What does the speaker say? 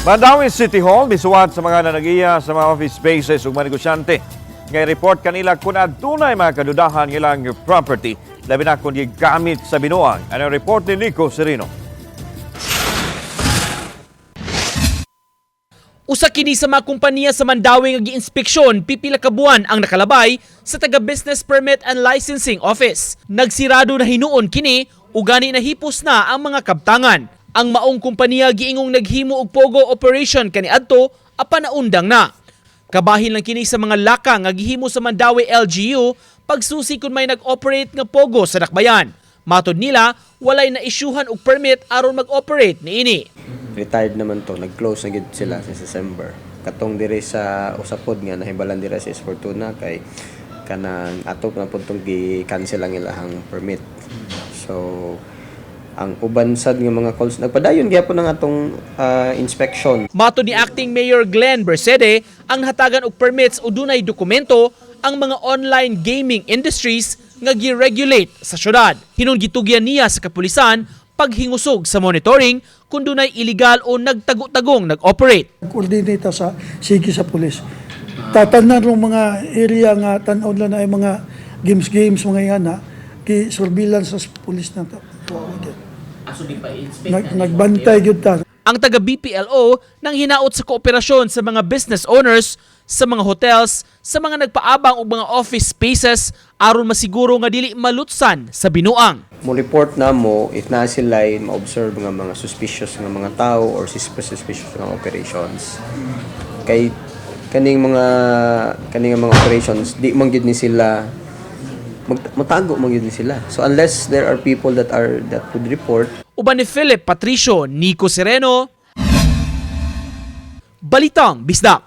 Mandawi City Hall misuwat sa mga nanagiya sa mga office spaces ug mga negosyante. Ngay report kanila kung adunay mga kadudahan ilang property labi na kung gigamit sa binuang. Ano report ni Nico Serino? Usa kini sa mga kompanya sa Mandawi nga giinspeksyon pipila ka buwan ang nakalabay sa taga Business Permit and Licensing Office. Nagsirado na hinuon kini ug gani nahipos na ang mga kabtangan. Ang maong kompanya giingong naghimo og pogo operation kaniadto apan naundang na. Kabahin lang kini sa mga laka nga gihimo sa Mandawi LGU pagsusi kun may nag-operate nga pogo sa Dakbayan. Matod nila walay na isyuhan og permit aron mag-operate niini. Retired naman to, nag-close na gid sila sa December. Katong dire sa usapod nga nahibalan dire sa Fortuna kay kanang atop na pud tong gi-cancel ang ilahang permit. So ang uban sad nga mga calls nagpadayon gyapon ang atong inspection. Matod ni Acting Mayor Glenn Bersede, ang hatagan og permits o dunay dokumento ang mga online gaming industries nga gi-regulate sa syudad. Hinungitugyan niya sa kapulisan paghingusog sa monitoring kung dunay illegal o nagtago-tagong nag-operate. Coordinate sa sige sa pulis. Tatanan ng mga area nga tan-aw na ay mga games mga yan ha. Surveillance sa pulis na to. Nagbantay gyud ta. Ang taga BPLO nang hinaot sa kooperasyon sa mga business owners, sa mga hotels, sa mga nagpaabang og mga office spaces aron masiguro nga dili malutsan sa binuang. Mo report na mo if na sila ma-observe nga mga suspicious nga mga tao or suspicious nga operations. Kay kaning mga operations di man gyud ni sila matago man gyud ni sila. So unless there are people that would report. Uban ni Philip Patricio, Nico Sereno, Balitang Bisdak.